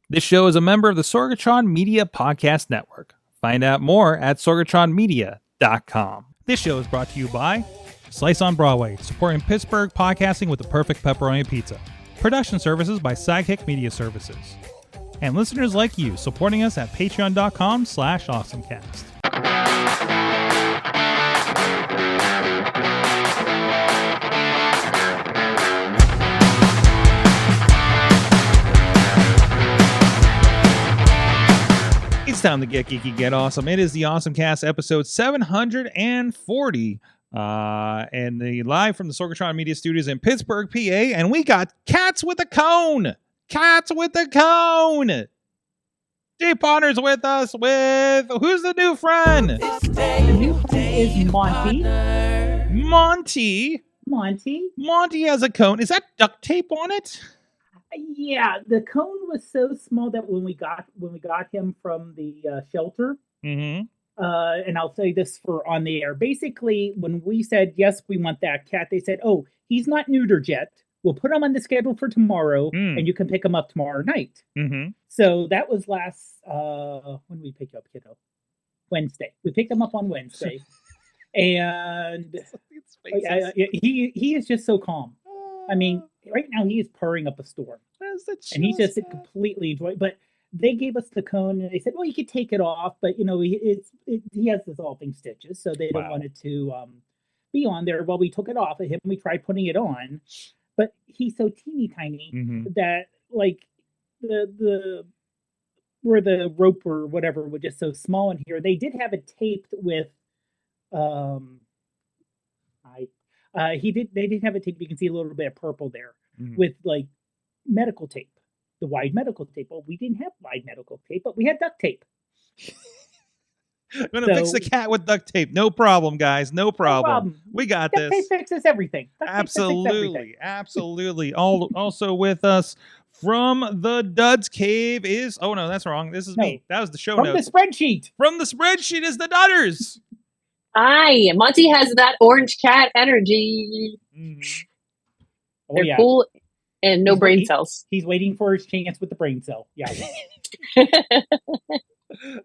This show is a member of the Sorgatron Media Podcast Network. Find out more at sorgatronmedia.com. This show is brought to you by Slice on Broadway, supporting Pittsburgh podcasting with the perfect pepperoni pizza. Production services by Sidekick Media Services. And listeners like you, supporting us at patreon.com/AwesomeCast. It's time to get geeky, get awesome. It is the AwesomeCast episode 740. And the live from the Sorgatron Media Studios in Pittsburgh, PA. And we got Cats with a Cone. Cats with a Cone. Jay Potter's with us with, who's the new friend? The new friend is Monty. Monty has a cone. Is that duct tape on it? Yeah, the cone was so small that when we got him from the shelter, and I'll say this for on the air. Basically, when we said yes, we want that cat, they said, "Oh, he's not neutered yet. We'll put him on the schedule for tomorrow, and you can pick him up tomorrow night." So that was last when we picked up kiddo, Wednesday. We picked him up on Wednesday, and he is just so calm. I mean, right now he is purring up a storm, and he's just completely enjoying. But they gave us the cone, and they said, "Well, you could take it off, but you know, he has dissolving stitches, so they don't want it to be on there." Well, we took it off of him. We tried putting it on, but he's so teeny tiny that like the where the rope or whatever was just so small in here. They did have it taped with they did have it taped. You can see a little bit of purple there with like medical tape, the wide medical tape. Well, we didn't have wide medical tape, but we had duct tape. I'm gonna fix the cat with duct tape. No problem, guys. No problem. We got this. Duct tape fixes everything. Absolutely. Also with us from the Duds Cave is. Oh no, that's wrong. This is me. That was the show notes. From the spreadsheet is the Dudders. Hi, Monty has that orange cat energy. They're cool and no brain cells. He's waiting for his chance with the brain cell. Yeah.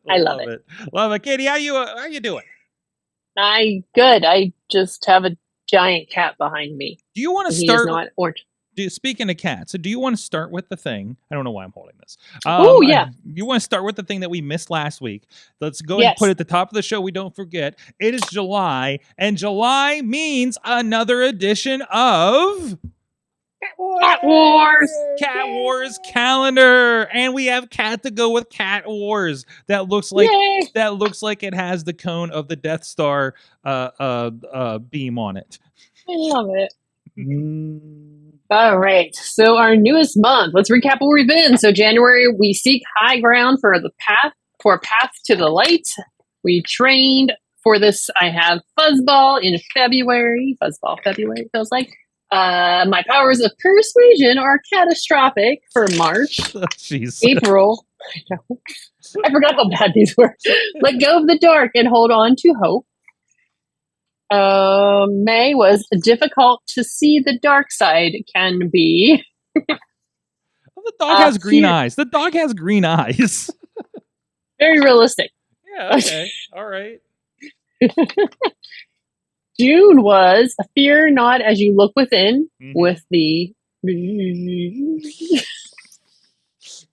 I love it. Love it. Katie, how you doing? Good. I just have a giant cat behind me. Do you want to start? He's not orange. Speaking of cats, so do you want to start with the thing? I don't know why I'm holding this. Yeah. You want to start with the thing that we missed last week. Let's go and put it at the top of the show. We don't forget. It is July, and July means another edition of Cat Wars calendar, and we have cat to go with Cat Wars. That looks like it has the cone of the Death Star beam on it. I love it. All right. So our newest month, let's recap where we've been. So January, we seek high ground for a path to the light. We trained for this. I have Fuzzball in February. Fuzzball February feels like. My powers of persuasion are catastrophic for March. Oh, jeez. April. I forgot how bad these were. Let go of the dark and hold on to hope. May was difficult to see the dark side can be. The dog has green eyes. The dog has green eyes. Very realistic. Yeah, okay. All right. June was fear not as you look within with the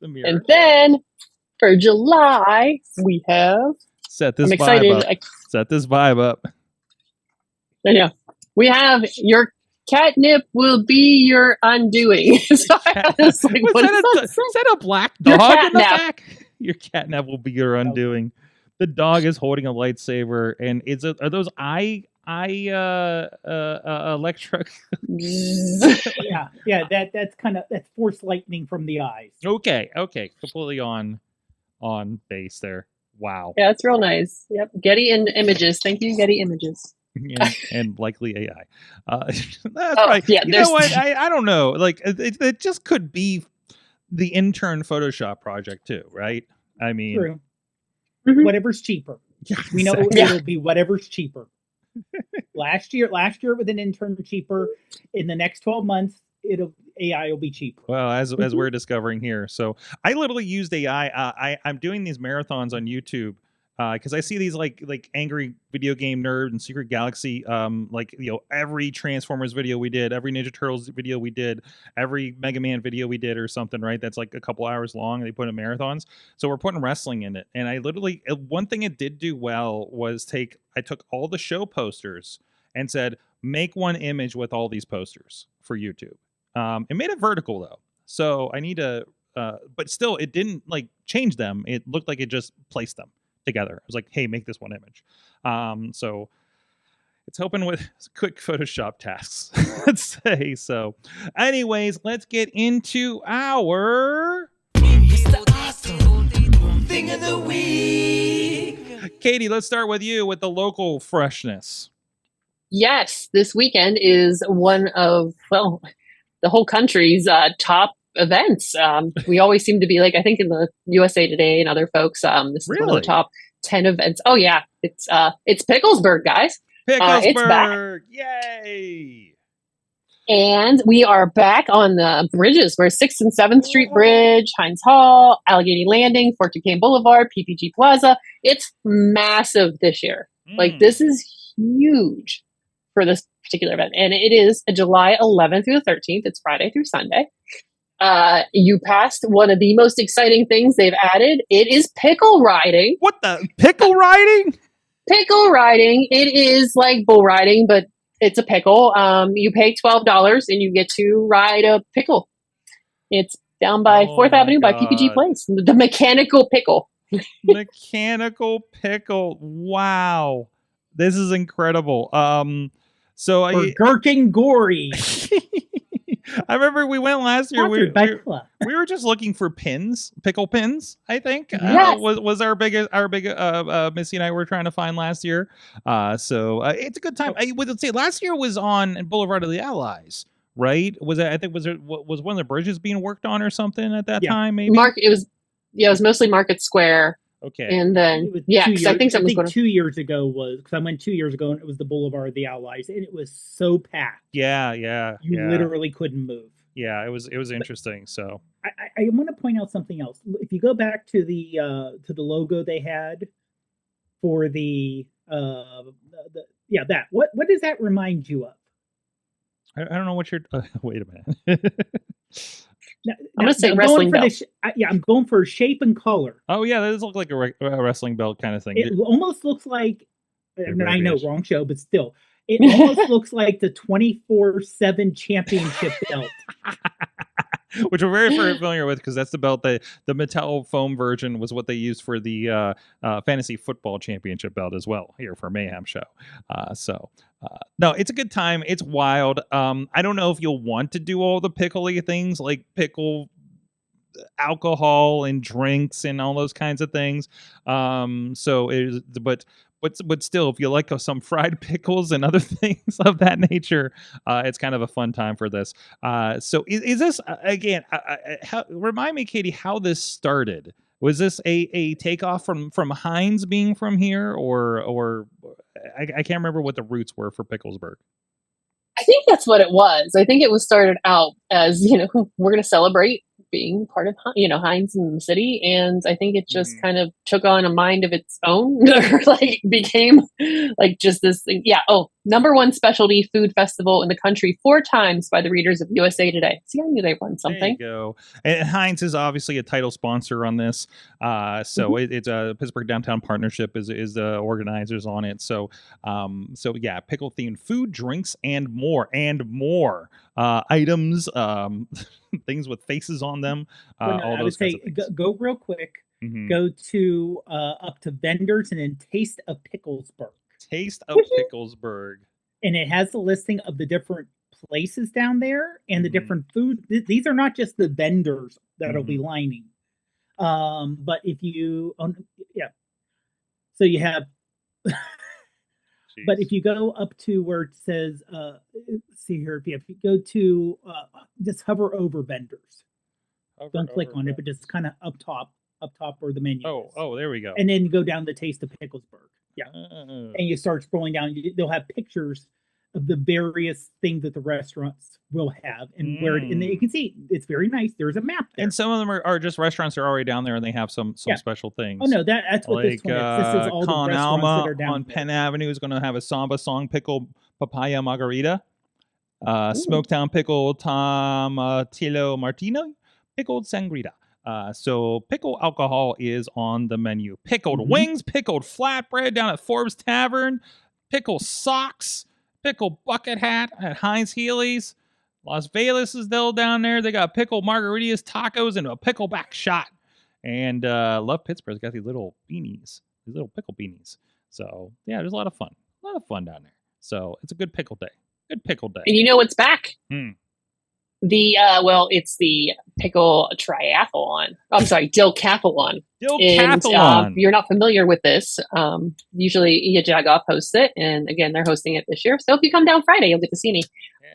mirror. And then for July, we have set this vibe up. Yeah, we have your catnip will be your undoing. So I was like, is that a black dog in the back? Your catnap will be your undoing. The dog is holding a lightsaber, and are those electric? yeah. That's force lightning from the eyes. Okay, completely on base there. Wow. Yeah, it's real nice. Yep, Getty Images. Thank you, Getty Images. and likely AI. That's right. Yeah, you know what? I don't know. Like it just could be the intern Photoshop project too, right? I mean, true. Whatever's cheaper. Yeah, we know it'll be whatever's cheaper. Last year with an intern cheaper. In the next 12 months, AI will be cheaper. Well, as we're discovering here. So I literally used AI. I'm doing these marathons on YouTube because I see these like angry video game nerd and Secret Galaxy, every Transformers video we did, every Ninja Turtles video we did, every Mega Man video we did or something, right? That's like a couple hours long. They put in marathons. So we're putting wrestling in it. And I literally, one thing it did do well was I took all the show posters and said, make one image with all these posters for YouTube. It made it vertical though. So I need to, but still it didn't like change them. It looked like it just placed them together. I was like, hey, make this one image. So it's helping with quick Photoshop tasks, let's say. So anyways, let's get into our awesome thing of the week. Katie, let's start with you with the local freshness. Yes, this weekend is one of, the whole country's top events. We always seem to be like, I think in the USA Today and other folks, this is one of the top 10 events. Oh yeah, it's Picklesburg, guys. Picklesburg, it's back. Yay! And we are back on the bridges. We're 6th and 7th Street Bridge, Hines Hall, Allegheny Landing, Fort Duquesne Boulevard, PPG Plaza. It's massive this year. Like, this is huge for this particular event. And it is July 11th through the 13th. It's Friday through Sunday. You passed one of the most exciting things they've added. It is pickle riding. What the? Pickle riding? Pickle riding. It is like bull riding, but it's a pickle. You pay $12 and you get to ride a pickle. It's down by 4th Avenue by PPG Place. The mechanical pickle. Mechanical pickle. Wow. This is incredible. Gherkin Gory. I remember we went last year. We were just looking for pins, pickle pins. I think yes. Was our big Missy and I were trying to find last year. So it's a good time. I would say last year was on Boulevard of the Allies, right? Was one of the bridges being worked on or something at that time? Maybe it was mostly Market Square. Okay. And then, because I think 2 years ago because I went 2 years ago and it was the Boulevard of the Allies and it was so packed. Yeah. You literally couldn't move. Yeah, it was interesting. So I want to point out something else. If you go back to the logo they had for the what does that remind you of? I don't know what you're. Wait a minute. I'm going to say wrestling belt. I'm going for shape and color. Oh, yeah, that does look like a wrestling belt kind of thing. It almost looks like, I know, wrong show, but still, it almost looks like the 24/7 championship belt. Which we're very familiar with because that's the belt that the Mattel foam version was what they used for the fantasy football championship belt as well here for Mayhem Show. No, it's a good time. It's wild. I don't know if you'll want to do all the pickly things like pickle alcohol and drinks and all those kinds of things. But still, if you like some fried pickles and other things of that nature, it's kind of a fun time for this. So is this, again, remind me, Katie, how this started? Was this a takeoff from Hines being from here, or I can't remember what the roots were for Picklesburg? I think that's what it was. I think it was started out as, we're going to celebrate being part of, Hines in the city. And I think it just kind of took on a mind of its own, or became just this thing. Yeah. Oh, #1 specialty food festival in the country 4 times by the readers of USA Today. See, I knew they won something. There you go. And Hines is obviously a title sponsor on this. It's a Pittsburgh Downtown Partnership is the organizers on it. So yeah, pickle themed food, drinks, and more items, things with faces on them. All those kinds of things. Go real quick. Mm-hmm. Go to up to vendors and then Taste of Picklesburg. Taste of Picklesburg. And it has the listing of the different places down there and the different food. These are not just the vendors that'll be lining. But if you, so you have, but if you go up to where it says, see here, if you go to, just hover over vendors. Don't click on it, but just kind of up top where the menu is. Oh, there we go. And then go down to Taste of Picklesburg. Yeah. And you start scrolling down, they'll have pictures of the various things that the restaurants will have, and where and you can see it's very nice. There's a map there. And some of them are just restaurants that are already down there, and they have some special things. Oh no, that's what this one is. This is all Con the restaurants Alma that are down on there. Penn Avenue is going to have a samba song pickle papaya margarita. Smoketown pickle tomatillo martino, pickled sangrita. So pickle alcohol is on the menu. Pickled wings, pickled flatbread down at Forbes Tavern, pickle socks, pickle bucket hat at Heinz Healy's. Las Vegas is still down there. They got pickled margaritas, tacos, and a pickleback shot. And Love Pittsburgh's got these little beanies, these little pickle beanies. So yeah, there's a lot of fun down there. So it's a good pickle day. Good pickle day. And you know what's back? It's the pickle triathlon. I'm sorry, Dilcathlon. Dilcathlon. You're not familiar with this. Usually Ia Jagoff hosts it, and again, they're hosting it this year. So if you come down Friday, you'll get to see me.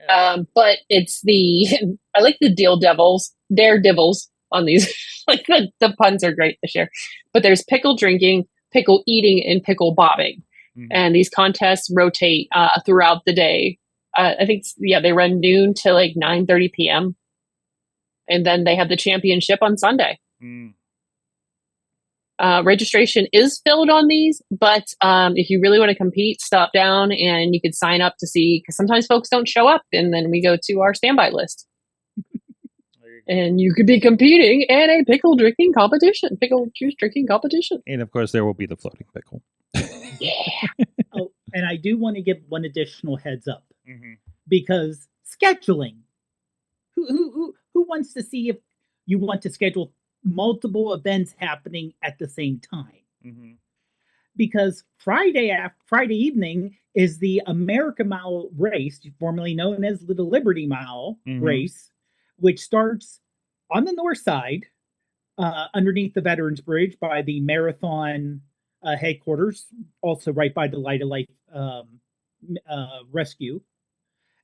Yeah. But it's I like the daredevils on these. Like the puns are great this year. But there's pickle drinking, pickle eating, and pickle bobbing. And these contests rotate throughout the day. I think, they run noon to like 9:30 p.m. And then they have the championship on Sunday. Registration is filled on these, but if you really want to compete, stop down and you could sign up to see, because sometimes folks don't show up, and then we go to our standby list. And you could be competing in a pickle juice drinking competition. And of course, there will be the floating pickle. Yeah. Oh, and I do want to give one additional heads up, because scheduling. Who wants to see if you want to schedule multiple events happening at the same time? Because Friday evening is the America Mile race, formerly known as the Liberty Mile race, which starts on the north side, underneath the Veterans Bridge by the Marathon headquarters, also right by the Light of Life rescue,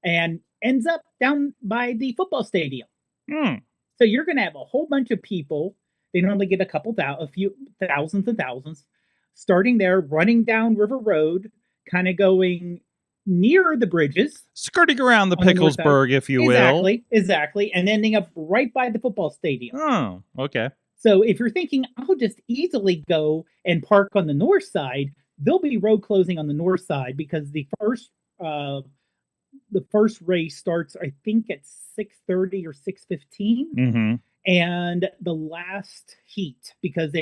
and ends up down by the football stadium. So you're going to have a whole bunch of people. They normally get a few thousands and thousands, starting there, running down River Road, kind of going near the bridges, skirting around the Picklesburg, if you will. Exactly, and ending up right by the football stadium. Oh, okay. So if you're thinking, I'll just easily go and park on the north side, there'll be road closing on the north side, because the first race starts, I think, at 6:30 or 6:15, and the last heat, because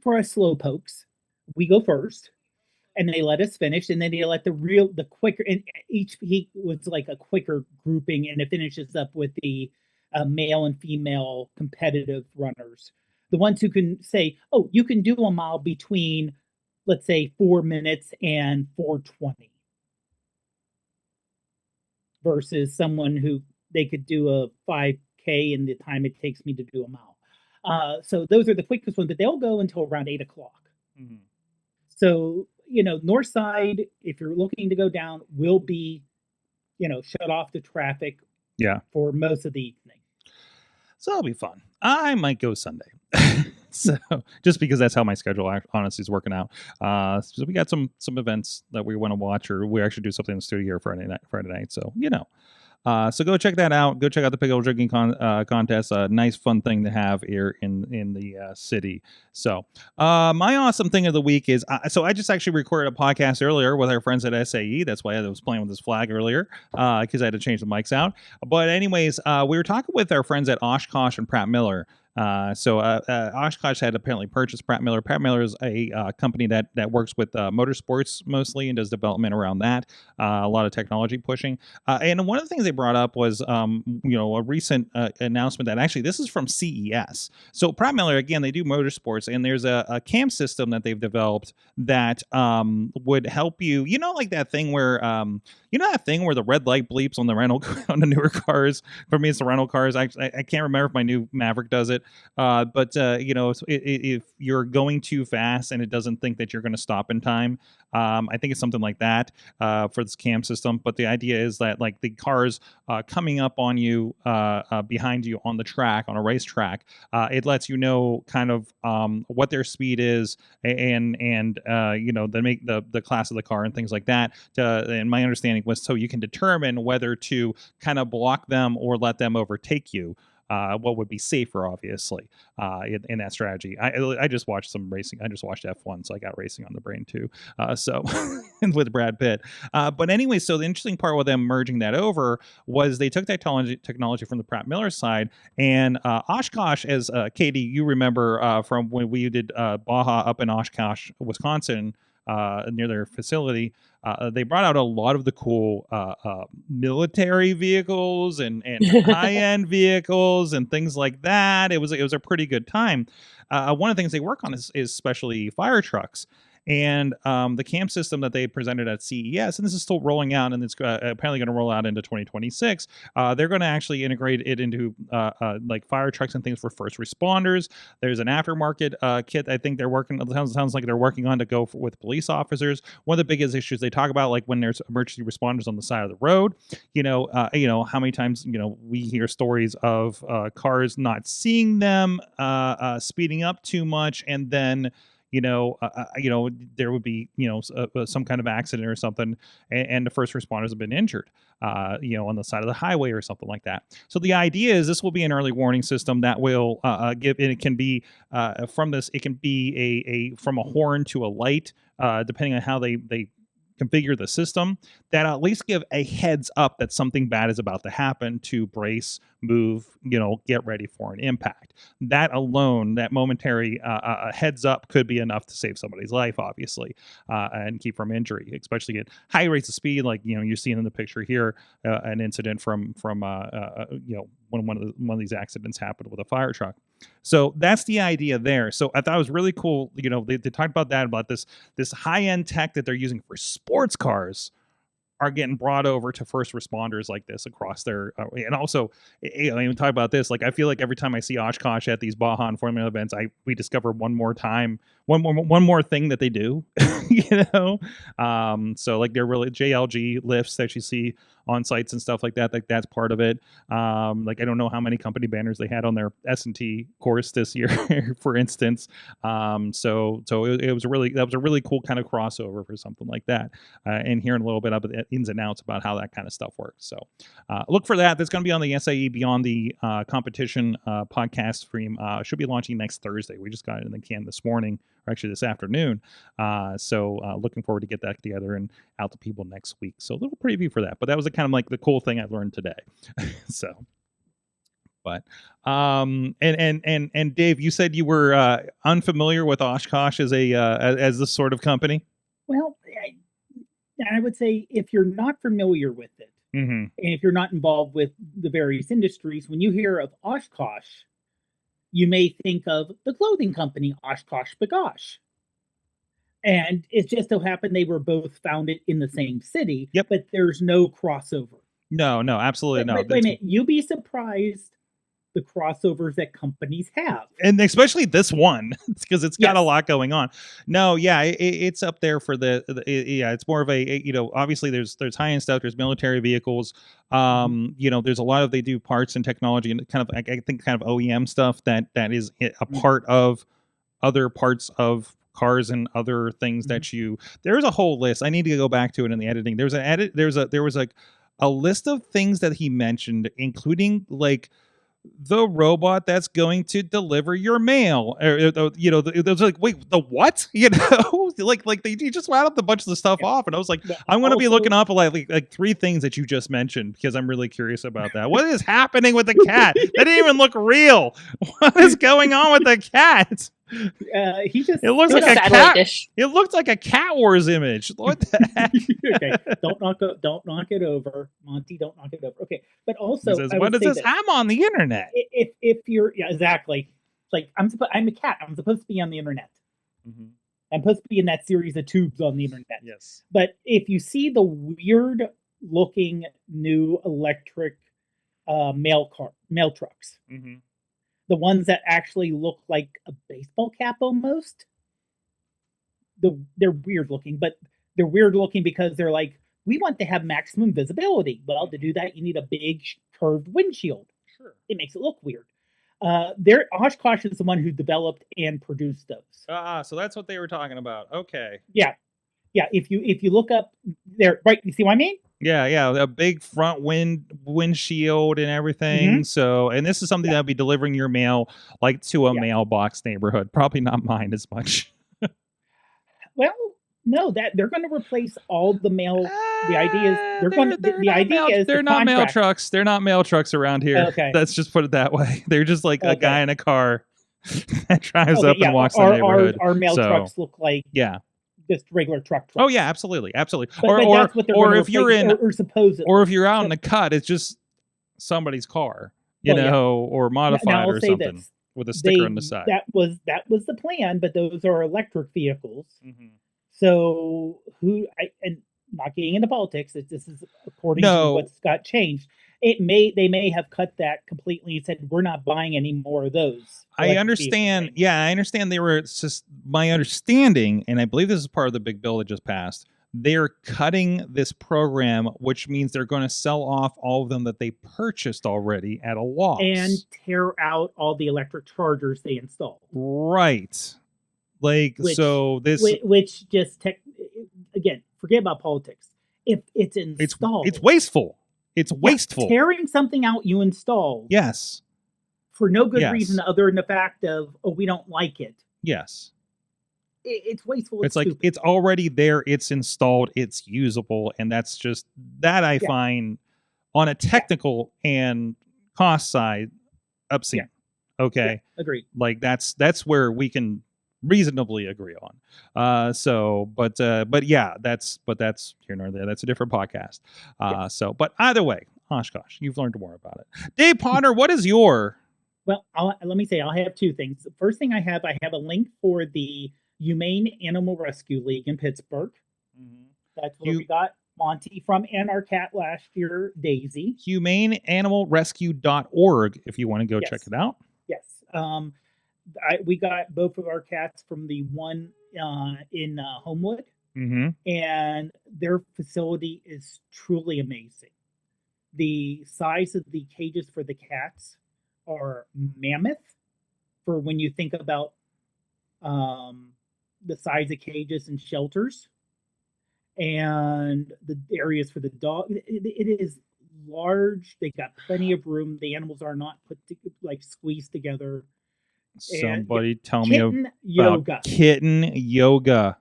for us slow pokes, we go first, and they let us finish, and then they let the quicker, and each heat was like a quicker grouping, and it finishes up with the male and female competitive runners. The ones who can say, oh, you can do a mile between, let's say, 4 minutes and 4:20. Versus someone who they could do a 5K in the time it takes me to do a mile. So those are the quickest ones, but they'll go until around 8 o'clock. So, north side, if you're looking to go down, will be, shut off the traffic for most of the evening. So it'll be fun. I might go Sunday. So just because that's how my schedule honestly is working out. So we got some events that we want to watch, or we actually do something in the studio here Friday night. So, so go check that out. Go check out the pickle drinking contest. A nice fun thing to have here in the city. So my awesome thing of the week is, so I just actually recorded a podcast earlier with our friends at SAE. That's why I was playing with this flag earlier, because I had to change the mics out. But anyways, we were talking with our friends at Oshkosh and Pratt Miller. Oshkosh had apparently purchased Pratt Miller. Pratt Miller is a company that works with motorsports mostly and does development around that. A lot of technology pushing. And one of the things they brought up was, a recent announcement that actually this is from CES. So Pratt Miller, again, they do motorsports, and there's a cam system that they've developed that would help you. Like that thing where the red light bleeps on the newer cars. For me, it's the rental cars. I can't remember if my new Maverick does it. it. But if you're going too fast and it doesn't think that you're going to stop in time, I think it's something like that for this cam system. But the idea is that like the cars coming up on you behind you on the track, on a racetrack, it lets you know kind of what their speed is and the class of the car and things like that. And my understanding was so you can determine whether to kind of block them or let them overtake you. What would be safer, obviously, in that strategy. I just watched some racing. I just watched F1, so I got racing on the brain too. So with Brad Pitt. But anyway, so the interesting part with them merging that over was they took technology from the Pratt Miller side, and Oshkosh, as Katie, you remember from when we did Baja up in Oshkosh, Wisconsin, near their facility. They brought out a lot of the cool military vehicles and high-end vehicles and things like that. It was a pretty good time. One of the things they work on is especially fire trucks. And the cam system that they presented at CES, and this is still rolling out, and it's apparently going to roll out into 2026. They're going to actually integrate it into like fire trucks and things for first responders. There's an aftermarket kit I think they're working. Sounds like they're working on to go with police officers. One of the biggest issues they talk about, like when there's emergency responders on the side of the road. How many times we hear stories of cars not seeing them, speeding up too much, and then there would be, some kind of accident or something, and the first responders have been injured, on the side of the highway or something like that. So the idea is this will be an early warning system that will give, and it can be from this, it can be from a horn to a light, depending on how they configure the system, that at least give a heads up that something bad is about to happen to brace, move, get ready for an impact. That alone, that momentary heads up could be enough to save somebody's life, obviously, and keep from injury, especially at high rates of speed. Like, you're seeing in the picture here, an incident from when one of these accidents happened with a fire truck. So that's the idea there. So I thought it was really cool. They talked about that, about this high-end tech that they're using for sports cars are getting brought over to first responders like this across their, and also, even talk about this. Like, I feel like every time I see Oshkosh at these Baja and Formula events, we discover one more thing that they do, So like they're really JLG lifts that you see on sites and stuff like that. Like that's part of it. Like I don't know how many company banners they had on their S&T course this year, for instance. So it was a really cool kind of crossover for something like that. And hearing a little bit of the ins and outs about how that kind of stuff works. So look for that. That's going to be on the SAE Beyond the Competition podcast stream. Should be launching next Thursday. We just got it in the can this morning, or actually this afternoon. So looking forward to get that together and out to people next week. So a little preview for that. But that was kind of like the cool thing I learned today. So, but and Dave, you said you were unfamiliar with Oshkosh as as this sort of company. Well, I would say if you're not familiar with it, and if you're not involved with the various industries, when you hear of Oshkosh, you may think of the clothing company Oshkosh B'gosh. And it just so happened they were both founded in the same city, but there's no crossover. No, absolutely no. Wait a minute, you'd be surprised the crossovers that companies have. And especially this one, because it's got a lot going on. No, it's up there for it's more of a, obviously there's high-end stuff, there's military vehicles, there's a lot of, they do parts and technology and kind of, I think kind of OEM stuff that is a part of other parts of cars and other things that there's a whole list. I need to go back to it in the editing. There was like a list of things that he mentioned, including like the robot that's going to deliver your mail. It was like, wait, the what? Like they just rattled a bunch of the stuff off, and I was like, I'm going to be looking up like three things that you just mentioned because I'm really curious about that. What is happening with the cat? That didn't even look real. What is going on with the cat? It looks like a cat. It looked like a Cat Wars image. What the heck? Okay, don't knock it over, Monty. Don't knock it over. Okay, but also, says, what does this have on the internet? If you're exactly, like I'm a cat. I'm supposed to be on the internet. I'm supposed to be in that series of tubes on the internet. Yes. But if you see the weird looking new electric mail trucks. the ones that actually look like a baseball cap almost. They're weird looking, but they're weird looking because they're like, we want to have maximum visibility. Well, to do that, you need a big curved windshield. Sure. It makes it look weird. Oshkosh is the one who developed and produced those. So that's what they were talking about. Okay. Yeah. If you look up there, right? You see what I mean? Yeah, a big front windshield and everything. Mm-hmm. So, and this is something that'll be delivering your mail like to a mailbox neighborhood. Probably not mine as much. Well, no, that they're going to replace all the mail. The idea is they're not mail trucks. They're not mail trucks around here. Okay. Let's just put it that way. They're just like a guy in a car that drives up and walks the neighborhood. Our mail trucks look like just regular trucks. Oh yeah, absolutely. But if you're out in the cut, it's just somebody's car, or modified or something with a sticker on the side. That was the plan, but those are electric vehicles. Mm-hmm. So and not getting into politics, this is according to what's got changed. They may have cut that completely and said, we're not buying any more of those. I understand. Yeah, I understand. My understanding, and I believe this is part of the big bill that just passed, they're cutting this program, which means they're going to sell off all of them that they purchased already at a loss. And tear out all the electric chargers they installed. Right. Which just, again, forget about politics. If it's installed. It's wasteful. It's wasteful. Tearing something out you installed. Yes. For no good reason other than the fact of, we don't like it. Yes. It's wasteful. It's like, stupid. It's already there. It's installed. It's usable. And that's just, that I find on a technical and cost side obscene. Yeah. Okay. Yeah, agreed. Like that's where we can reasonably agree on. That's here nor there. That's a different podcast. But either way, Oshkosh, you've learned more about it. Dave Potter, what is your? Well, let me say, I'll have two things. The first thing I have a link for the Humane Animal Rescue League in Pittsburgh. Mm-hmm. That's where we got Monty from, and our cat last year, Daisy. HumaneAnimalRescue.org if you want to go check it out. Yes. We got both of our cats from the one in Homewood, and their facility is truly amazing. The size of the cages for the cats are mammoth for when you think about the size of cages and shelters, and the areas for the dog. It is large. They got plenty of room. The animals are not squeezed together. Somebody tell me about kitten yoga.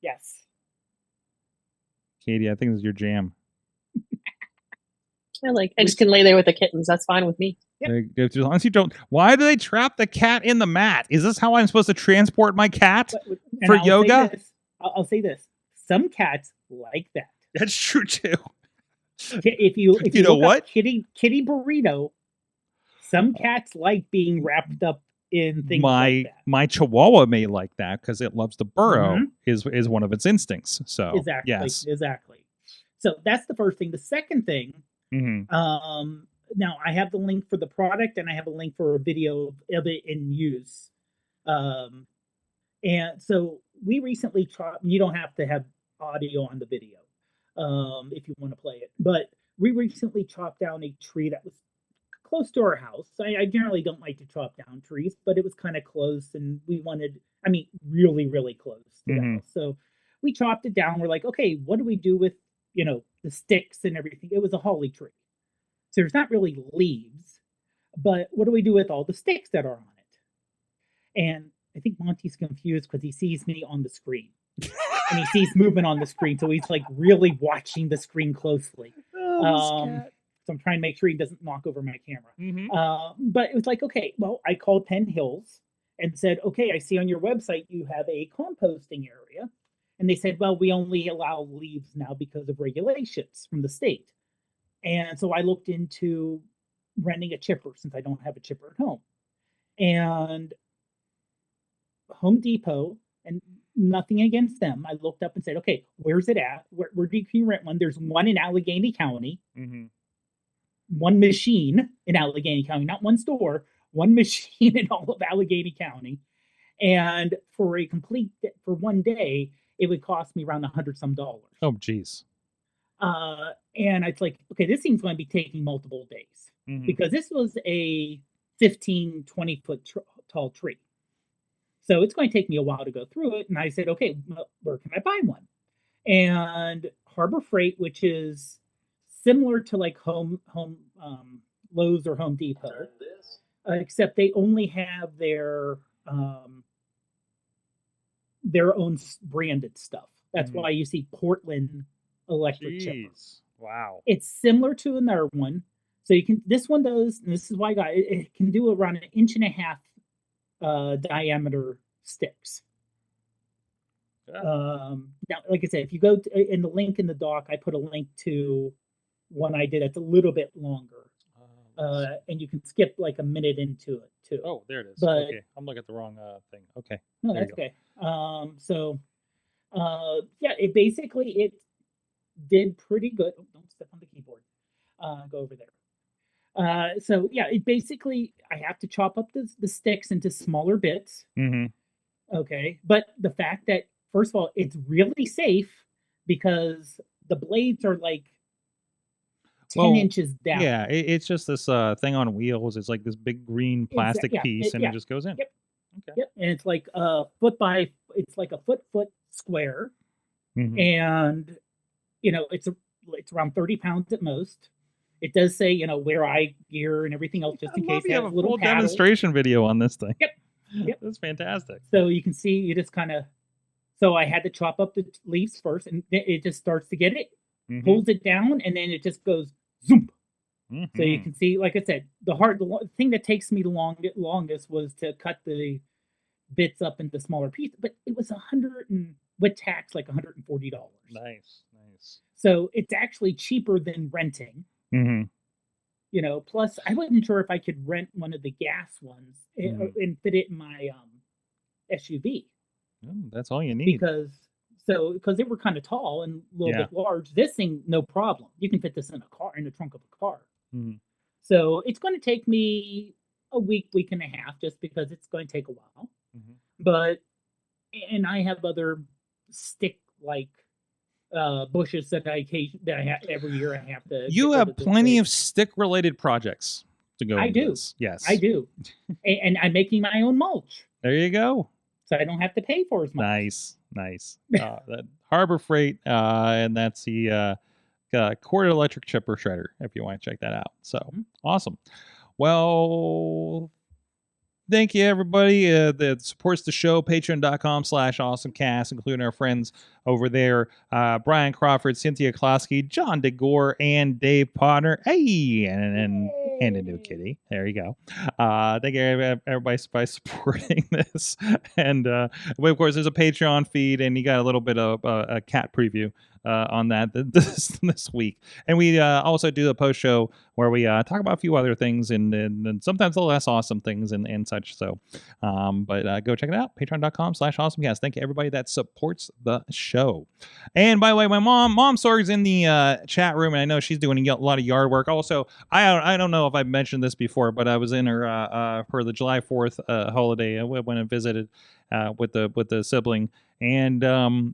Yes. Katie, I think this is your jam. I just can lay there with the kittens. That's fine with me. As long as you don't. Why do they trap the cat in the mat? Is this how I'm supposed to transport my cat for yoga? I'll say this. Some cats like that. That's true too. If you know what? Kitty Burrito, some cats like being wrapped up in things like that. My Chihuahua may like that because it loves to burrow. Is one of its instincts. So exactly. So that's the first thing. The second thing. Now I have the link for the product, and I have a link for a video of it in use. And so we recently you don't have to have audio on the video if you want to play it, but we recently chopped down a tree that was close to our house. I generally don't like to chop down trees, but it was kind of close, and we wanted, really, really close to the house. So we chopped it down. We're like, okay, what do we do with, the sticks and everything? It was a holly tree. So there's not really leaves, but what do we do with all the sticks that are on it? And I think Monty's confused because he sees me on the screen. And he sees movement on the screen, so he's really watching the screen closely. So I'm trying to make sure he doesn't knock over my camera. But it was okay, well, I called Penn Hills and said, okay, I see on your website you have a composting area. And they said, well, we only allow leaves now because of regulations from the state. And so I looked into renting a chipper since I don't have a chipper at home. And Home Depot, and nothing against them, I looked up and said, okay, where's it at? Where do you rent one? There's one in Allegheny County. One machine in Allegheny County, not one store, one machine in all of Allegheny County. And for one day, it would cost me around $100 some. Oh, geez. And it's like, okay, this thing's going to be taking multiple days because this was a 15, 20-foot tall tree. So it's going to take me a while to go through it. And I said, okay, where can I buy one? And Harbor Freight, which is similar to like Lowe's or Home Depot, except they only have their own branded stuff. That's why you see Portland electric chipper. Wow. It's similar to another one. So this one does, and this is why I got it, it can do around 1.5 inch diameter sticks. Now, like I said, if you go in the link in the doc, I put a link to one I did that's a little bit longer. And you can skip like a minute into it too. Oh, there it is. But, okay, I'm looking at the wrong thing. Okay. No, that's okay. Yeah, it did pretty good. Oh, don't step on the keyboard. Go over there. So yeah, I have to chop up the sticks into smaller bits. Okay, but the fact that first of all, it's really safe because the blades are like 10 inches down. Yeah, it's just this thing on wheels. It's like this big green plastic piece, and it just goes in. Yep. Okay. Yep, and it's like a foot square, and it's around 30 pounds at most. It does say wear eye gear and everything else just in case. You have a little demonstration video on this thing. Yep, that's fantastic. So you can see you just kind of. So I had to chop up the leaves first, and it just starts to get it, pulls it down, and then it just goes zoom. So you can see, like I said, the thing that takes me the longest was to cut the bits up into smaller pieces, but it was with tax like $140. Nice. So it's actually cheaper than renting. Plus I wasn't sure if I could rent one of the gas ones and fit it in my SUV. Oh, that's all you need. Because they were kind of tall and a little bit large. This thing, no problem. You can fit this in the trunk of a car. So it's going to take me a week and a half, just because it's going to take a while. And I have other stick-like bushes that I have every year. I have to. You have plenty of stick-related projects to go. I do. Yes, I do. And I'm making my own mulch. There you go. So I don't have to pay for as much. Nice. That Harbor Freight, and that's the cord electric chipper shredder, if you want to check that out. So awesome. Well, thank you, everybody that supports the show. Patreon.com/AwesomeCast, including our friends over there, Brian Crawford, Cynthia Klosky, John DeGore, and Dave Potter. Hey, and a new kitty. There you go. Thank you, everybody, by supporting this. And of course, there's a Patreon feed, and you got a little bit of a cat preview on that this week. And we also do a post show where we talk about a few other things and sometimes the less awesome things and such. So, but go check it out. Patreon.com/AwesomeCast. Thank you, everybody that supports the show. And by the way, my Mom Sorg's in the chat room, and I know she's doing a lot of yard work. Also, I don't know if I've mentioned this before, but I was in her for the July 4th holiday. I went and visited with the sibling. And I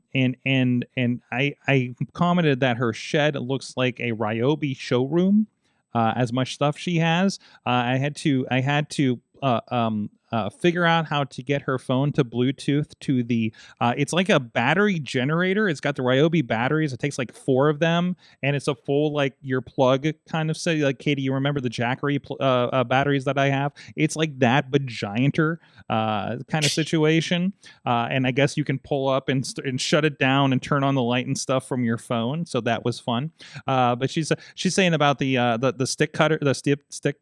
commented that her shed looks like a Ryobi showroom, as much stuff she has. I had to figure out how to get her phone to Bluetooth to the it's like a battery generator. It's got the Ryobi batteries. It takes like 4 of them, and it's a full like your plug kind of say, like, Katie, you remember the Jackery batteries that I have? It's like that, but gianter kind of situation. And I guess you can pull up and shut it down and turn on the light and stuff from your phone. So that was fun. But she's saying about the stick cutter, the stick.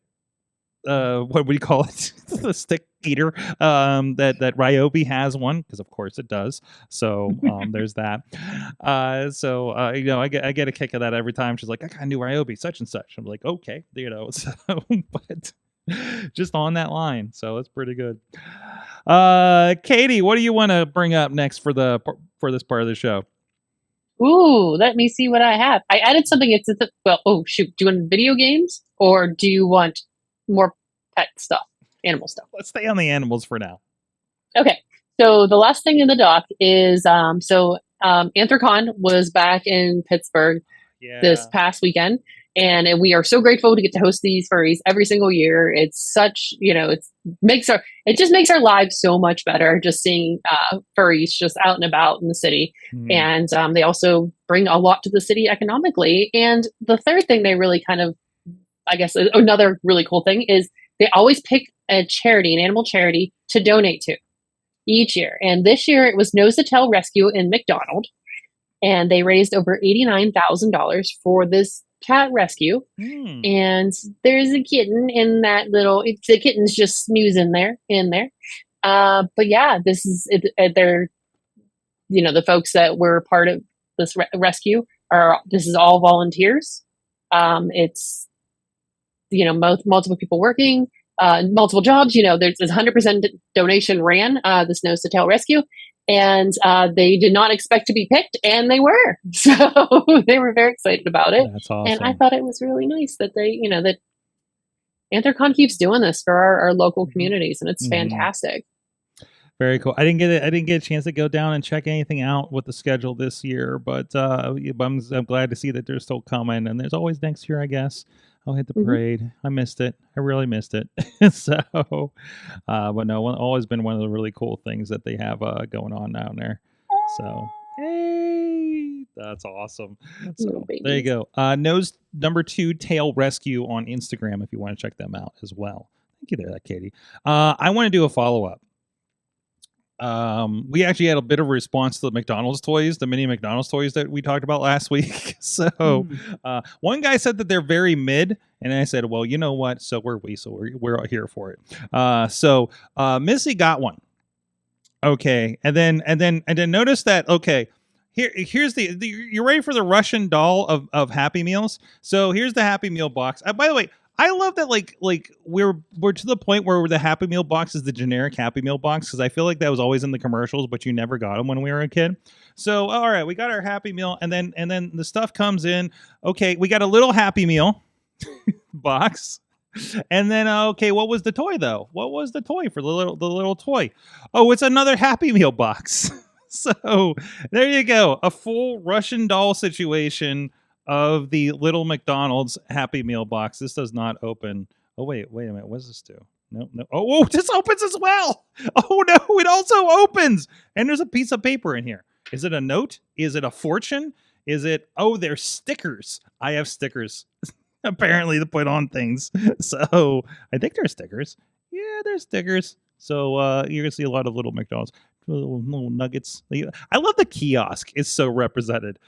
What do you call it? The stick eater. That Ryobi has one, because of course it does. So there's that. I get a kick of that every time. She's like, I got a new Ryobi, such and such. I'm like, okay, so but just on that line. So it's pretty good. Katie, what do you want to bring up next for this part of the show? Ooh, let me see what I have. I added something. Do you want video games or do you want more pet stuff? animal stuff. Let's stay on the animals for now. Okay. So the last thing in the doc is, Anthrocon was back in Pittsburgh this past weekend. And we are so grateful to get to host these furries every single year. It's such, it just makes our lives so much better just seeing furries just out and about in the city. And they also bring a lot to the city economically. And the third thing they really kind of, I guess, another really cool thing is they always pick a charity, an animal charity to donate to each year. And this year it was Nose to Tail Rescue in McDonald. And they raised over $89,000 for this cat rescue. And there's a kitten in that the kitten's just snoozing there. But yeah, this is they're the folks that were part of this rescue this is all volunteers. It's multiple people working, multiple jobs. There's 100% donation ran this Nose to Tail Rescue. And they did not expect to be picked, and they were. So they were very excited about it. That's awesome. And I thought it was really nice that they, that Anthrocon keeps doing this for our local communities, and it's fantastic. Very cool. I didn't get a chance to go down and check anything out with the schedule this year, but I'm glad to see that they're still coming, and there's always next year, I guess. I'll hit the parade. I missed it. I really missed it. So, but no, always been one of the really cool things that they have going on down there. So, hey, that's awesome. So there you go. Nose number 2 Tail Rescue on Instagram if you want to check them out as well. Thank you there, Katie. I want to do a follow-up. We actually had a bit of a response to the McDonald's toys, the mini McDonald's toys that we talked about last week. So one guy said that they're very mid, and I said, well, you know what? So were we. So we're here for it. So Missy got one. Okay, and then notice that. Okay, here's you're ready for the Russian doll of Happy Meals. So here's the Happy Meal box. By the way, I love that like we're to the point where the Happy Meal box is the generic Happy Meal box, because I feel like that was always in the commercials, but you never got them when we were a kid. So all right, we got our Happy Meal, and then the stuff comes in. Okay, we got a little Happy Meal box, and then okay, what was the toy though? What was the toy for the little toy? Oh, it's another Happy Meal box. So there you go, a full Russian doll situation of the little McDonald's Happy Meal box. This does not open. Oh, wait a minute. What does this do? No. Oh, this opens as well. Oh, no, it also opens. And there's a piece of paper in here. Is it a note? Is it a fortune? Is it, they're stickers. I have stickers, apparently, to put on things. So I think they're stickers. Yeah, they're stickers. So you're going to see a lot of little McDonald's. Little nuggets. I love the kiosk. It's so represented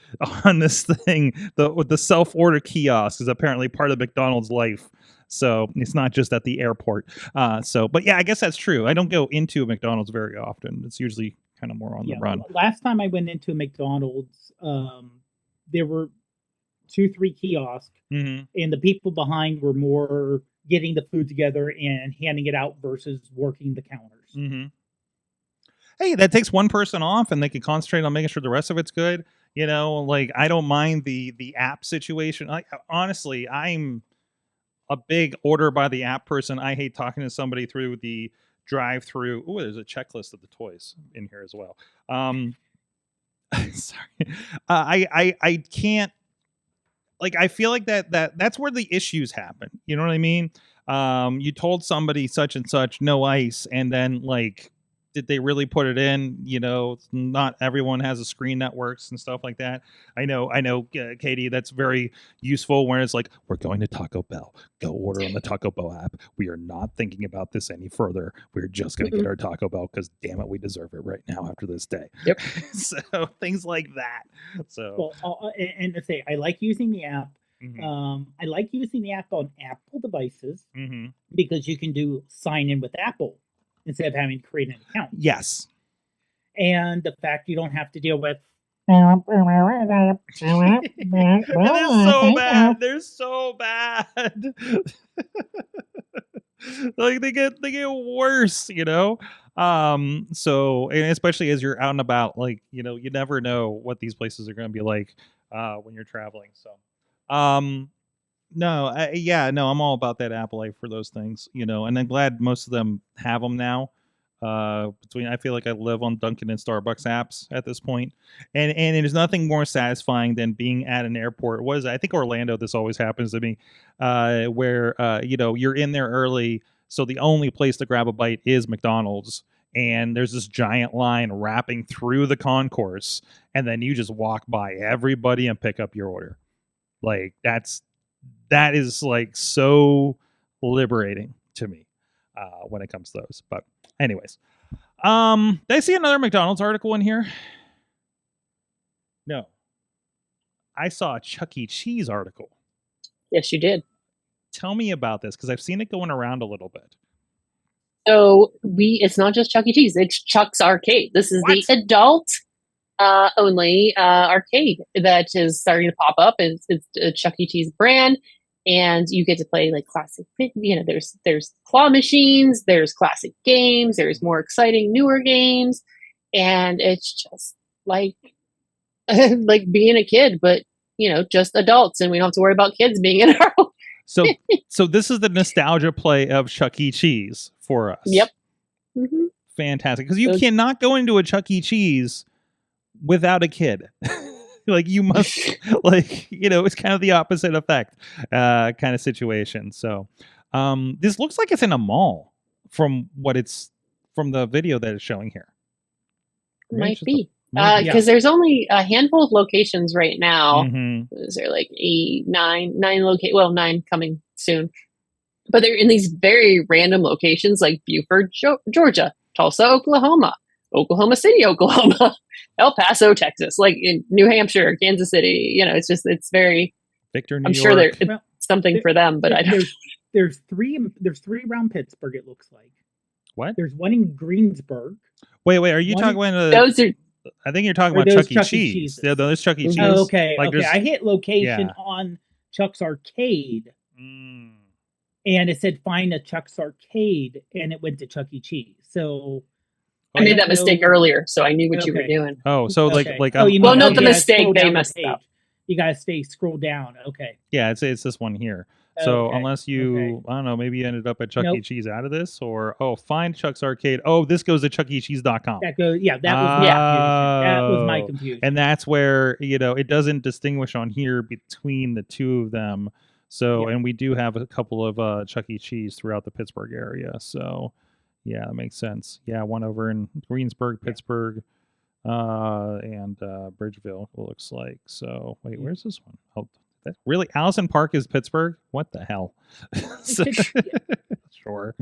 on this thing. The self-order kiosk is apparently part of McDonald's life. So it's not just at the airport. But yeah, I guess that's true. I don't go into a McDonald's very often. It's usually kind of more on the run. Last time I went into a McDonald's, there were 2-3 kiosks, and the people behind were more getting the food together and handing it out versus working the counters. Hey, that takes one person off, and they can concentrate on making sure the rest of it's good. I don't mind the app situation. Honestly, I'm a big order by the app person. I hate talking to somebody through the drive-through. Oh, there's a checklist of the toys in here as well. Sorry, I can't. I feel like that's where the issues happen. You know what I mean? You told somebody such and such no ice, and then did they really put it in? Not everyone has a screen that works and stuff like that. I know, Katie, that's very useful when it's like, we're going to Taco Bell. Go order on the Taco Bell app. We are not thinking about this any further. We're just going to get our Taco Bell because, damn it, we deserve it right now after this day. Yep. So things like that. So, and to say, I like using the app. I like using the app on Apple devices because you can do sign in with Apple instead of having to create an account. Yes. And the fact you don't have to deal with they're so bad. They're so bad. They get worse, So, and especially as you're out and about, you never know what these places are going to be like when you're traveling. So, No, I'm all about that Apple life for those things, and I'm glad most of them have them now. I feel like I live on Dunkin' and Starbucks apps at this point, and there's nothing more satisfying than being at an airport. I think Orlando, this always happens to me, where you're in there early, so the only place to grab a bite is McDonald's, and there's this giant line wrapping through the concourse, and then you just walk by everybody and pick up your order. Like that is like so liberating to me when it comes to those. But anyways, did I see another McDonald's article in here? No. I saw a Chuck E. Cheese article. Yes, you did. Tell me about this, because I've seen it going around a little bit. So it's not just Chuck E. Cheese, it's Chuck's Arcade. This is the adult only arcade that is starting to pop up. It's a Chuck E. Cheese brand, and you get to play like classic, there's claw machines, there's classic games, there's more exciting newer games, and it's just like like being a kid, but just adults, and we don't have to worry about kids being in our home. So this is the nostalgia play of Chuck E. Cheese for us. Yep. Mm-hmm. Fantastic, because you cannot go into a Chuck E. Cheese without a kid. Like you must, it's kind of the opposite effect kind of situation. So this looks like it's in a mall from the video that it's showing here. Might be. Because there's only a handful of locations right now. Mm-hmm. Is there like 9 9 coming soon? But they're in these very random locations like Beaufort, Georgia, Tulsa, Oklahoma City, Oklahoma, El Paso, Texas, like in New Hampshire, Kansas City. It's very. Victor, New I'm York. sure there's something for them, but I don't. There's three around Pittsburgh. It looks like. What? There's one in Greensburg. Wait. Are you talking about those are? I think you're talking about Chuck E. Cheese. Yeah, there's Chuck E. Cheese. Oh, okay. I hit location on Chuck's Arcade. Mm. And it said find a Chuck's Arcade, and it went to Chuck E. Cheese. So I made that mistake earlier, so I knew what you were doing. Oh, so not the mistake. They messed up. You guys scroll down. Okay. Yeah, it's this one here. So unless you, I don't know, maybe you ended up at Chuck E. Cheese out of this, or find Chuck's Arcade. Oh, this goes to chuckecheese.com. That was my confusion. And that's where it doesn't distinguish on here between the two of them. So and we do have a couple of Chuck E. Cheese throughout the Pittsburgh area. So yeah, that makes sense. Yeah, one over in Greensburg, Pittsburgh, and Bridgeville. It looks like. So wait, where's this one? Oh. Really, Allison Park is Pittsburgh? What the hell? Sure,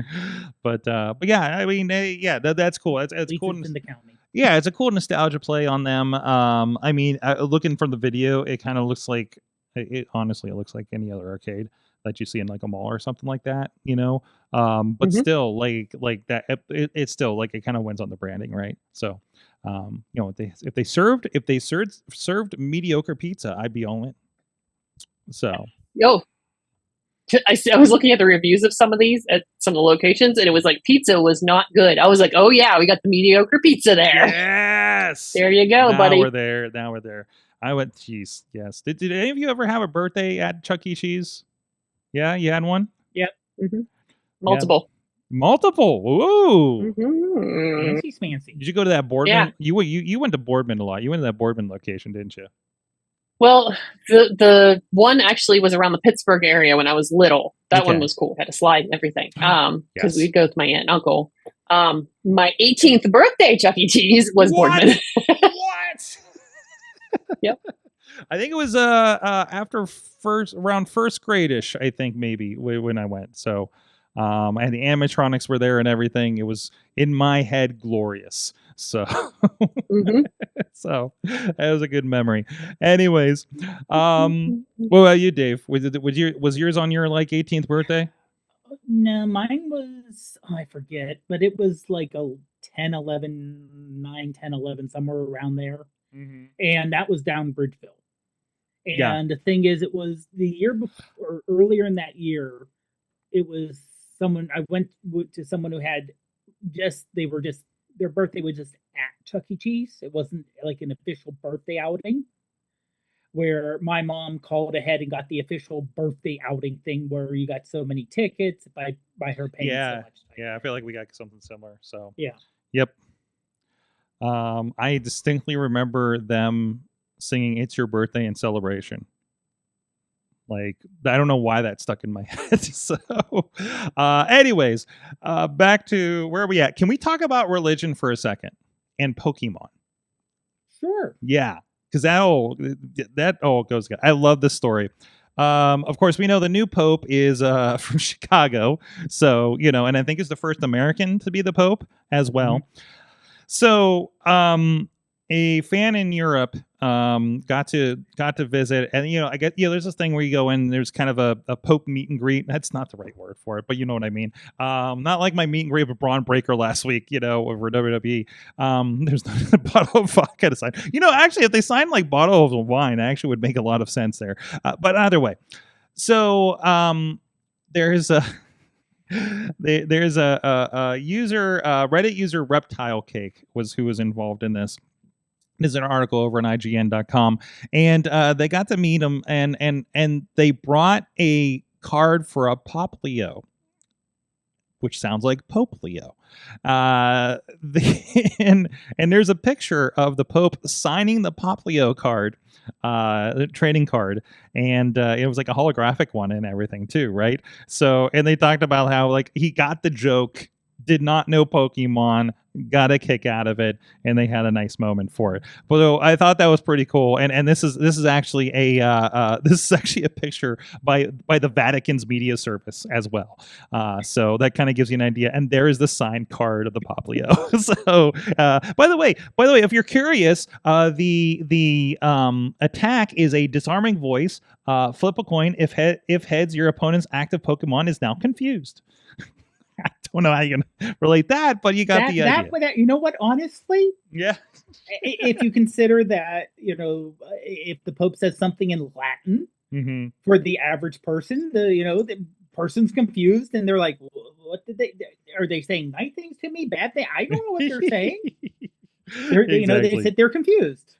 but yeah, I mean, that's cool. It's cool. In the county. Yeah, it's a cool nostalgia play on them. I mean, looking from the video, it kind of looks like honestly, it looks like any other arcade that you see in like a mall or something like that, but still, like that, it's still like it kind of wins on the branding, right? So, if they served mediocre pizza, I'd be on it. So, I was looking at the reviews of some of these at some of the locations, and it was like pizza was not good. I was like, oh yeah, we got the mediocre pizza there. Yes, there you go, now buddy. Now we're there. I went, geez, yes. Did any of you ever have a birthday at Chuck E. Cheese? Yeah, you had one. Yep. Mm-hmm. Multiple. Woo! Mm-hmm. Fancy. Did you go to that Boardman? Yeah. You went to Boardman a lot. You went to that Boardman location, didn't you? Well, the one actually was around the Pittsburgh area when I was little. That one was cool. Had a slide and everything. Because we'd go with my aunt and uncle. My 18th birthday Chuck E. Cheese was Boardman. What? Yep. I think it was around first grade-ish, I think maybe when I went. So and the animatronics were there and everything. It was in my head glorious. So so that was a good memory. Anyways, what about you, Dave? Was yours on your like 18th birthday? No, mine was, I forget, but it was like a 9, 10, 11, somewhere around there. Mm-hmm. And that was down Bridgeville. And the thing is, it was the year before, or earlier in that year, it was someone, I went to someone who had their birthday was just at Chuck E. Cheese. It wasn't like an official birthday outing. where my mom called ahead and got the official birthday outing thing where you got so many tickets by her paying so much. Yeah, I feel like we got something similar. So yeah. Yep. I distinctly remember them singing "It's Your Birthday" in celebration. Like, I don't know why that stuck in my head. So, anyways, back to where are we at? Can we talk about religion for a second and Pokemon? Sure. Yeah, because that all goes good. I love this story. Of course, we know the new Pope is from Chicago, so and I think is the first American to be the Pope as well. Mm-hmm. So, a fan in Europe got to visit, and I get there's this thing where you go in, there's kind of a Pope meet and greet. That's not the right word for it, but you know what I mean. Not like my meet and greet with Braun Breaker last week, over WWE. There's not a bottle of vodka to sign. Actually, if they signed like bottles of wine, it actually would make a lot of sense there. But either way, so there's a user, Reddit user Reptile Cake who was involved in this. There's an article over on IGN.com, and they got to meet him, and they brought a card for a Pop Leo, which sounds like Pope Leo. And there's a picture of the Pope signing the Pop Leo card, the trading card, and it was like a holographic one and everything too, right? So, and they talked about how like he got the joke, did not know Pokemon, got a kick out of it, and they had a nice moment for it. So I thought that was pretty cool. And this is actually a picture by the Vatican's media service as well. So that kind of gives you an idea. And there is the signed card of the Pop Leo. So by the way, if you're curious, the attack is a disarming voice. Flip a coin. If heads, your opponent's active Pokemon is now confused. I don't know how you can relate that, but you got the idea. You know what? Honestly, yeah. If you consider that, if the Pope says something in Latin mm-hmm. for the average person, the person's confused and they're like, "What did they? Are they saying nice things to me? Bad things? I don't know what they're saying." Exactly. They said they're confused.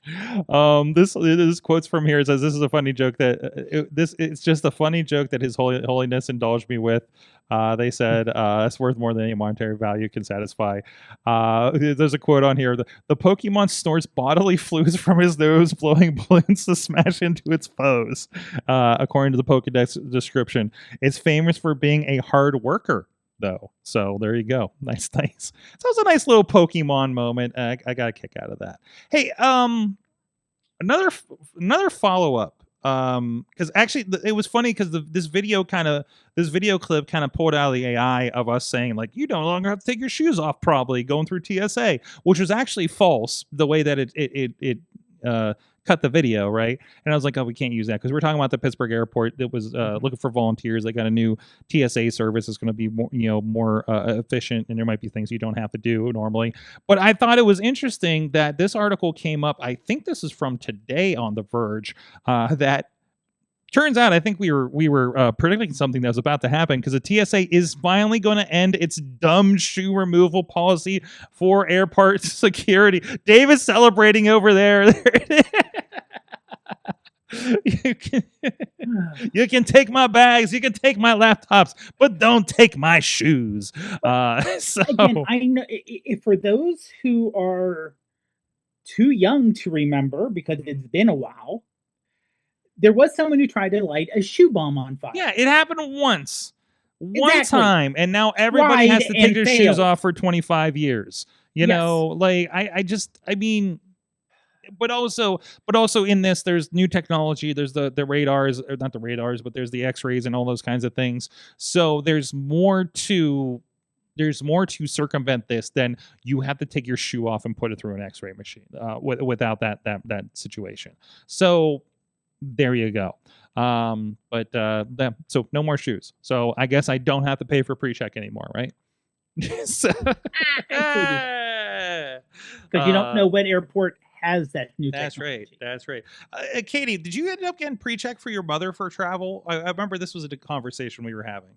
This quotes from here. It says, "This is a funny joke it's just a funny joke that His Holiness indulged me with." They said it's worth more than any monetary value can satisfy. There's a quote on here: the Pokemon snorts bodily fluids from his nose, blowing balloons to smash into its foes. According to the Pokedex description, it's famous for being a hard worker, though. So there you go. Nice. So it was a nice little Pokemon moment. I got a kick out of that. Hey, another follow-up. Because actually it was funny because this video clip kind of pulled out of the AI of us saying like, you no longer have to take your shoes off probably going through TSA, which was actually false the way that it cut the video, right? And I was like, oh, we can't use that because we're talking about the Pittsburgh airport that was looking for volunteers. They got a new TSA service that's going to be more efficient, and there might be things you don't have to do normally. But I thought it was interesting that this article came up. I think this is from today on The Verge. That turns out I think we were predicting something that was about to happen because the TSA is finally going to end its dumb shoe removal policy for airport security. Dave is celebrating over there. There it is. You can take my bags, you can take my laptops, but don't take my shoes. So again, I know for those who are too young to remember because it's been a while, there was someone who tried to light a shoe bomb on fire. Yeah, it happened once. One time, and now everybody has to take their shoes off for 25 years. But also in this, there's new technology. There's the radars, or not the radars, but there's the X-rays and all those kinds of things. So there's more to circumvent this than you have to take your shoe off and put it through an X-ray machine without that situation. So there you go. So no more shoes. So I guess I don't have to pay for pre-check anymore, right? Because you don't know what airport has that new technology. That's right. Katie, did you end up getting pre-check for your mother for travel? I remember this was a conversation we were having.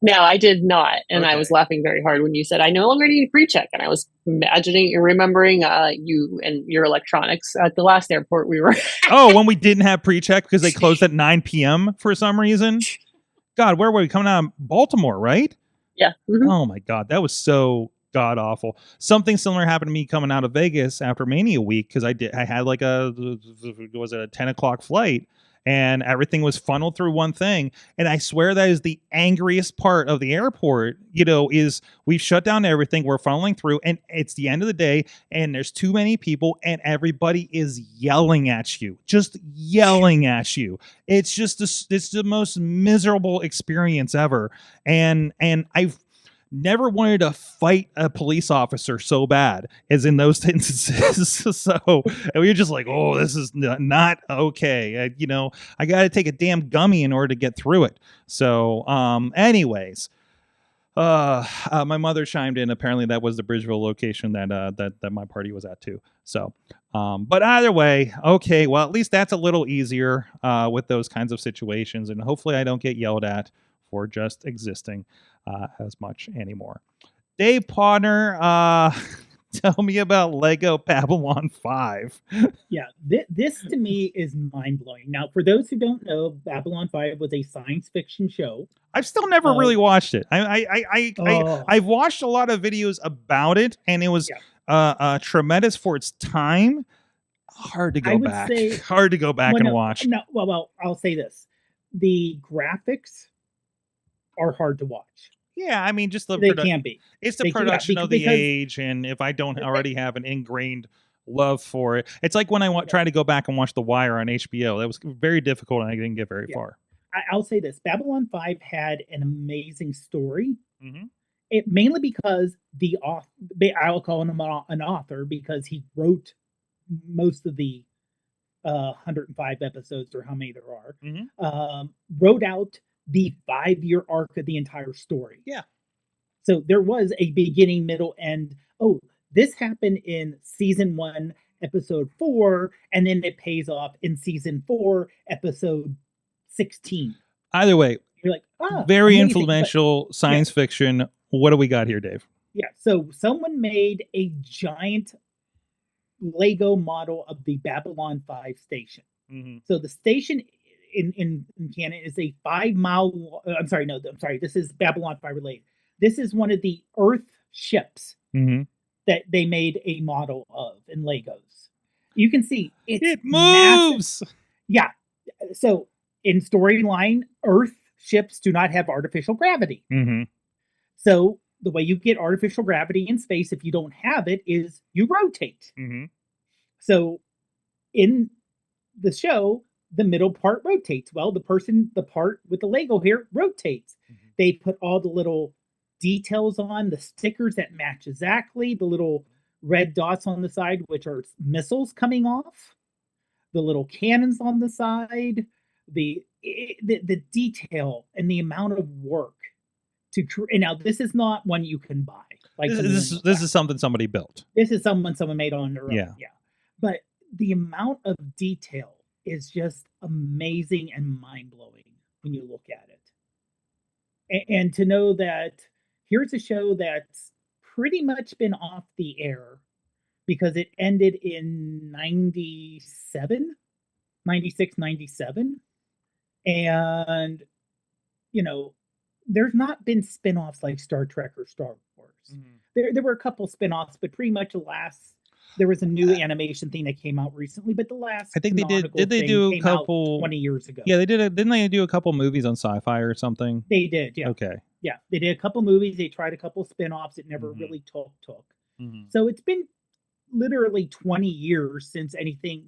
No, I did not. And Okay. I was laughing very hard when you said, I no longer need a pre-check. And I was remembering you and your electronics at the last airport we were Oh, when we didn't have pre-check because they closed at 9 p.m. for some reason. God, where were we coming out of Baltimore, right? Yeah. Mm-hmm. Oh my God, that was so god awful. Something similar happened to me coming out of Vegas after Mania week because I had like a 10 o'clock flight and everything was funneled through one thing. And I swear that is the angriest part of the airport, is we've shut down everything. We're funneling through and it's the end of the day and there's too many people and everybody is yelling at you, just yelling at you. It's just it's the most miserable experience ever. And I've never wanted to fight a police officer so bad as in those instances. So and we were just like, oh, this is not okay. I got to take a damn gummy in order to get through it. So anyways, my mother chimed in. Apparently that was the Bridgeville location that my party was at too. So but either way, okay, well, at least that's a little easier with those kinds of situations, and hopefully I don't get yelled at for just existing as much anymore. Dave Potter, tell me about Lego Babylon 5. Yeah, this to me is mind-blowing. Now, for those who don't know, Babylon 5 was a science fiction show. I've still never really watched it. I've watched a lot of videos about it, and it was tremendous for its time. Hard to go back. Hard to go back and watch. No, well, I'll say this. The graphics are hard to watch. Yeah, I mean, just they can be. It's the production of the age, and if I don't already have an ingrained love for it, it's like when I try to go back and watch The Wire on HBO. That was very difficult, and I didn't get very far. I'll say this: Babylon 5 had an amazing story. Mm-hmm. It mainly because the author, I'll call him an author because he wrote most of the 105 episodes, or how many there are. Mm-hmm. Wrote out the 5-year arc of the entire story. Yeah. So there was a beginning, middle, end. Oh, this happened in season 1, episode 4, and then it pays off in season 4, episode 16. Either way, you're like, very amazing, influential science fiction. What do we got here, Dave? Yeah. So someone made a giant Lego model of the Babylon 5 station. Mm-hmm. So the station in Canada is a 5-mile. I'm sorry. This is Babylon 5 related. This is one of the Earth ships that they made a model of in Legos. You can see it moves. Massive. Yeah. So in storyline, Earth ships do not have artificial gravity. Mm-hmm. So the way you get artificial gravity in space, if you don't have it, is you rotate. Mm-hmm. So in the show, the middle part rotates. Well, the part with the Lego here rotates. Mm-hmm. They put all the little details on, the stickers that match exactly, the little red dots on the side, which are missiles coming off, the little cannons on the side, the detail and the amount of work to create. Now, this is not one you can buy. Like this is something somebody built. This is someone made on their own. Yeah. But the amount of detail is just amazing and mind-blowing when you look at it. And to know that here's a show that's pretty much been off the air because it ended in 96, 97. And, there's not been spin-offs like Star Trek or Star Wars. Mm-hmm. There were a couple spin-offs, but pretty much there was a new animation thing that came out recently, but the last I think they did. Did they do a couple 20 years ago? Yeah, they did. Didn't they do a couple movies on Sci-Fi or something? They did. Yeah. Okay. Yeah, they did a couple movies. They tried a couple spin-offs. It never really took. Mm-hmm. So it's been literally 20 years since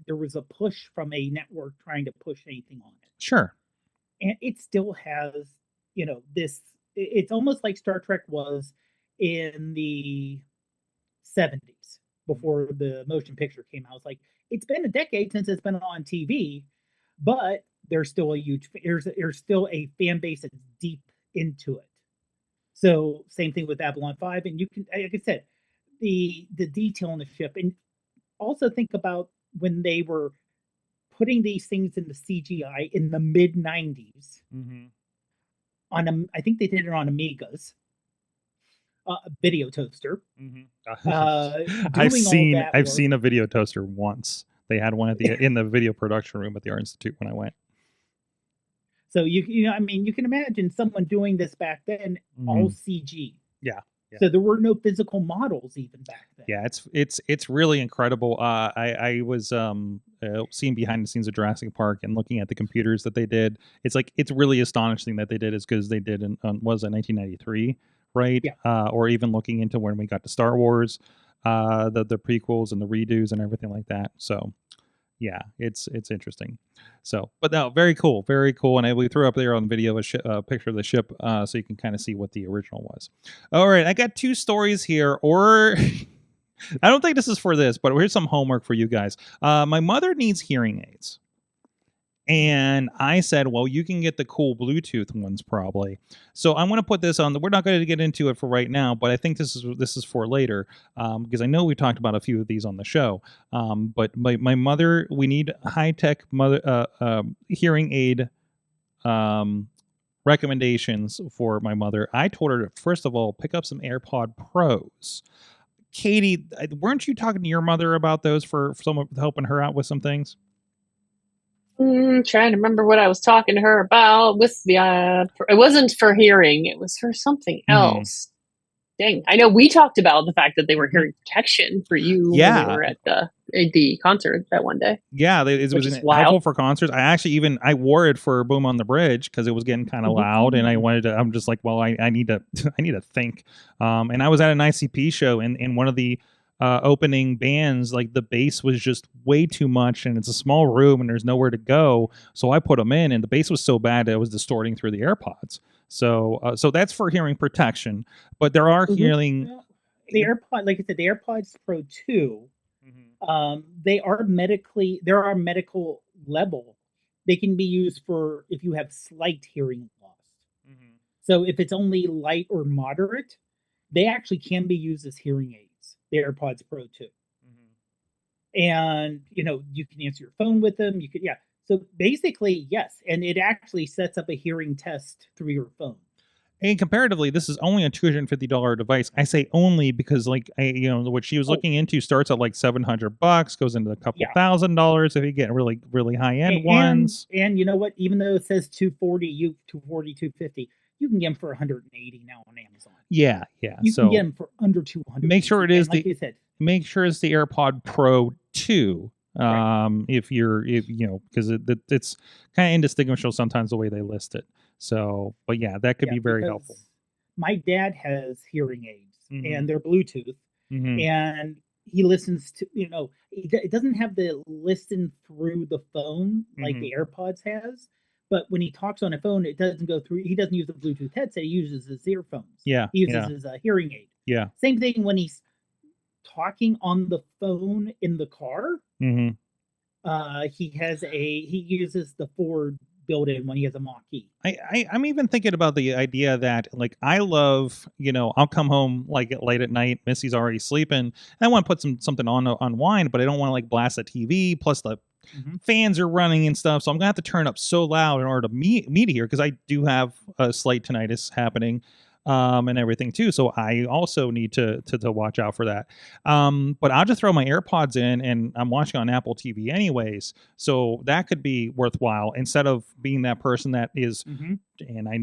there was a push from a network trying to push anything on it. Sure. And it still has, this. It's almost like Star Trek was in the 70s. Before the motion picture came out. It's like, it's been a decade since it's been on TV, but there's still there's still a fan base that's deep into it. So same thing with Babylon 5. And you can, like I said, the detail in the ship. And also think about when they were putting these things in the CGI in the mid 90s I think they did it on Amigas, a video toaster. I've seen a video toaster once. They had one in the video production room at the Art Institute when I went. So you know, I mean, you can imagine someone doing this back then, all CG. Yeah. So there were no physical models even back then. Yeah, it's really incredible. I was seeing behind the scenes of Jurassic Park and looking at the computers that they did. It's really astonishing that they did as good as they did in 1993, right? Yeah. Or even looking into when we got to Star Wars, the prequels and the redos and everything like that. So yeah, it's interesting. So, but no, very cool. And we threw up there on the video a picture of the ship, so you can kind of see what the original was. All right, I got 2 stories here, or I don't think this is for this, but here's some homework for you guys. My mother needs hearing aids. And I said, well, you can get the cool Bluetooth ones probably. So I'm going to put this on. We're not going to get into it for right now, but I think this is for later, because I know we talked about a few of these on the show. But my mother, we need high-tech hearing aid recommendations for my mother. I told her to, first of all, pick up some AirPod Pros. Katie, weren't you talking to your mother about those for someone helping her out with some things? Trying to remember what I was talking to her about with the it wasn't for hearing, it was for something else. Dang, I know we talked about the fact that they were hearing protection for you when we were at the concert that one day. Yeah, it was helpful for concerts. I wore it for Boom on the Bridge because it was getting kind of loud, and I'm just like, well, I need to think. And I was at an ICP show, and one of the opening bands, like the bass was just way too much, and it's a small room and there's nowhere to go, so I put them in, and the bass was so bad that it was distorting through the AirPods. So that's for hearing protection, but there are hearing the AirPod, like I said, the AirPods Pro 2, there are medical level. They can be used for if you have slight hearing loss. So if it's only light or moderate, they actually can be used as hearing aids, the AirPods Pro 2. And, you know, you can answer your phone with them. You could, So basically, yes. And it actually sets up a hearing test through your phone. And comparatively, this is only a $250 device. I say only because, like, what she was looking into starts at like $700, goes into a couple $1,000 if you get really, really high end ones. And you know what? Even though it says $240, $250, you can get them for $180 now on Amazon. Yeah. You can get them for under $200. Make sure it is make sure it's the AirPod Pro 2. If because it's kind of indistinguishable sometimes the way they list it. So, but that could be very helpful. My dad has hearing aids and they're Bluetooth, and he listens to, it doesn't have the listen through the phone like the AirPods has. But when he talks on a phone, it doesn't go through. He doesn't use a Bluetooth headset. He uses his earphones. He uses his hearing aid. Same thing when he's talking on the phone in the car. He uses the Ford built-in when he has a Mach-E. I'm even thinking about the idea that, like, I love, I'll come home like late at night, Missy's already sleeping, and I want to put something on to unwind, but I don't want to like blast the TV. Plus the fans are running and stuff, so I'm gonna have to turn up so loud in order to me to hear, because I do have a slight tinnitus happening, and everything too. So I also need to watch out for that. But I'll just throw my AirPods in, and I'm watching on Apple TV anyways, so that could be worthwhile instead of being that person that is. And I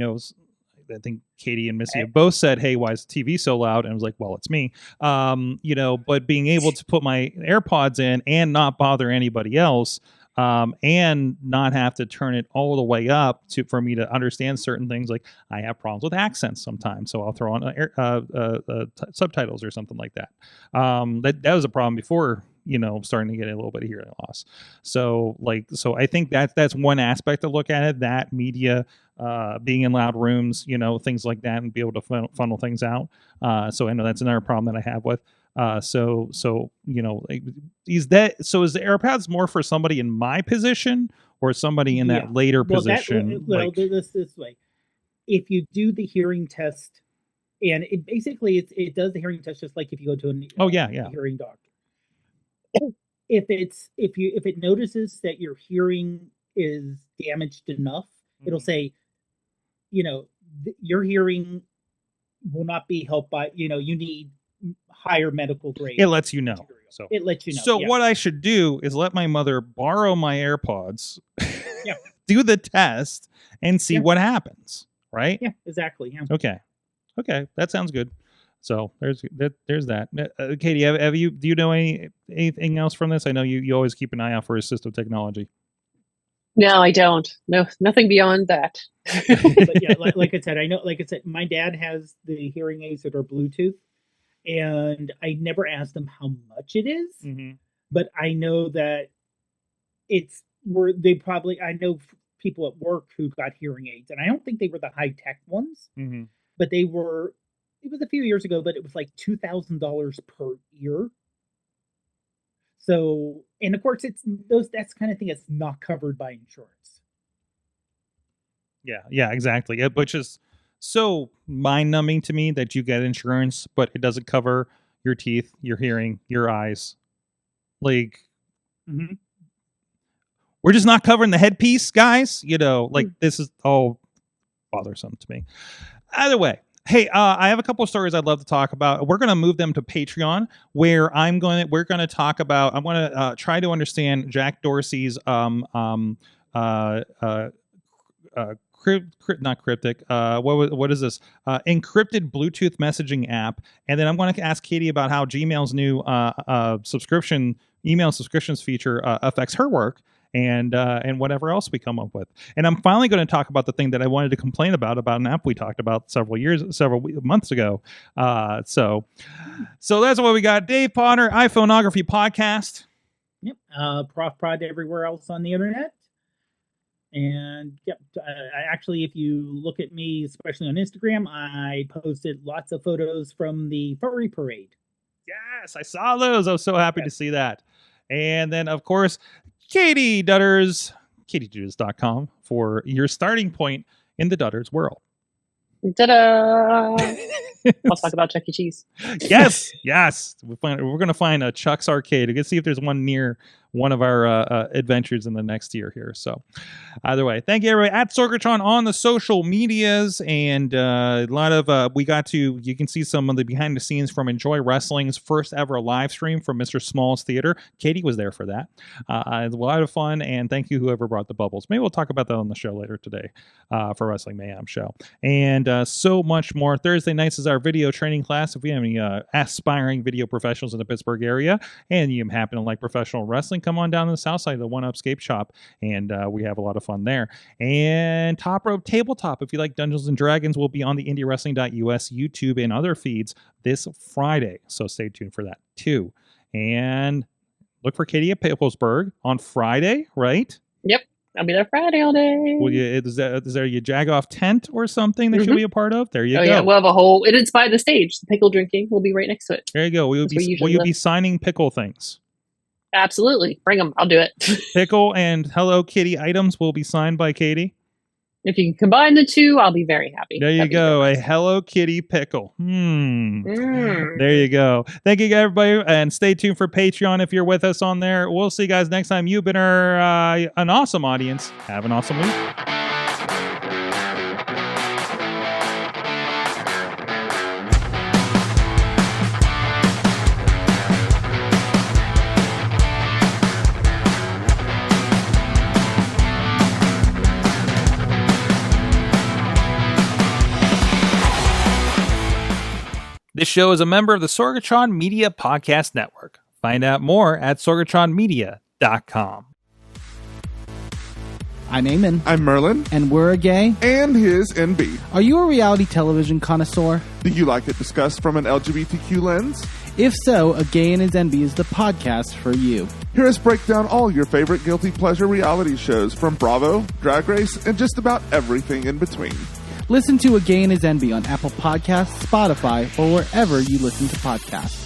think Katie and Missy have both said, hey, why is the TV so loud? And I was like, well, it's me. But being able to put my AirPods in and not bother anybody else, and not have to turn it all the way up for me to understand certain things. Like, I have problems with accents sometimes, so I'll throw on subtitles or something like that. That was a problem before, starting to get a little bit of hearing loss. So I think that's one aspect to look at it, that media, being in loud rooms, things like that, and be able to funnel things out. So I know that's another problem that I have with. Is the AirPods more for somebody in my position or somebody in that later position? This way, if you do the hearing test, and it basically it does the hearing test just like if you go to a hearing doctor. If it notices that your hearing is damaged enough, it'll say, your hearing will not be helped by, you need higher medical grade. It lets you know. material. So It lets you know. So yeah. what I should do is let my mother borrow my AirPods, Yeah. do the test, and see what happens. Right? Yeah, exactly. Yeah. Okay, that sounds good. So there's that. Katie, do you know anything else from this? I know you always keep an eye out for assistive technology. No, I don't. No, nothing beyond that. But yeah, like I said, my dad has the hearing aids that are Bluetooth, and I never asked him how much it is, but I know that I know people at work who got hearing aids, and I don't think they were the high tech ones, but it was a few years ago, but it was like $2,000 per ear. So, and of course, that's the kind of thing that's not covered by insurance. Yeah, exactly. Which is so mind-numbing to me that you get insurance, but it doesn't cover your teeth, your hearing, your eyes. Like, we're just not covering the headpiece, guys. This is all bothersome to me. Either way. Hey, I have a couple of stories I'd love to talk about. We're going to move them to Patreon, where we're going to talk about. I want to try to understand Jack Dorsey's not cryptic. What is this? Encrypted Bluetooth messaging app, and then I'm going to ask Katie about how Gmail's new email subscriptions feature affects her work. And whatever else we come up with. And I'm finally going to talk about the thing that I wanted to complain about an app we talked about several months ago. So that's what we got. Dave Potter, iPhoneography Podcast. Yep. Prof Prod everywhere else on the internet. And actually, if you look at me, especially on Instagram, I posted lots of photos from the furry parade. Yes, I saw those. I was so happy to see that. And then, of course, Katie Dutters, katiedutters.com for your starting point in the Dutters world. Ta-da! Let's talk about Chuck E. Cheese. Yes. We're going to find a Chuck's Arcade. We can see if there's one near one of our adventures in the next year here. So either way, thank you everybody at Sorgatron on the social medias, and a lot of you can see some of the behind the scenes from Enjoy Wrestling's first ever live stream from Mr. Small's Theater. Katie was there for that. It's a lot of fun, and thank you whoever brought the bubbles. Maybe we'll talk about that on the show later today for Wrestling Mayhem Show, and so much more. Thursday nights is our video training class. If we have any aspiring video professionals in the Pittsburgh area and you happen to like professional wrestling, come on down to the south side of the One Upscape shop, and we have a lot of fun there. And Top Rope Tabletop, if you like Dungeons and Dragons, will be on the IndieWrestling.us YouTube and other feeds this Friday, so stay tuned for that too. And look for Katie at Pipplesburg on Friday, right? Yep, I'll be there Friday all day. Will you? Is there a Jag-Off tent or something that you'll be a part of? There you go. Yeah, we'll have a whole. It's by the stage. The pickle drinking will be right next to it. There you go. Will you be signing pickle things? Absolutely. Bring them. I'll do it. Pickle and Hello Kitty items will be signed by Katie. If you can combine the two, I'll be very happy. There you go. A Hello Kitty pickle. There you go. Thank you, everybody. And stay tuned for Patreon if you're with us on there. We'll see you guys next time. You've been an awesome audience. Have an awesome week. This show is a member of the Sorgatron Media Podcast Network. Find out more at sorgatronmedia.com. I'm Eamon. I'm Merlin. And we're a gay. And his NB. Are you a reality television connoisseur? Do you like it discussed from an LGBTQ lens? If so, A Gay and His NB is the podcast for you. Hear us break down all your favorite guilty pleasure reality shows from Bravo, Drag Race, and just about everything in between. Listen to A Gay and His NB on Apple Podcasts, Spotify, or wherever you listen to podcasts.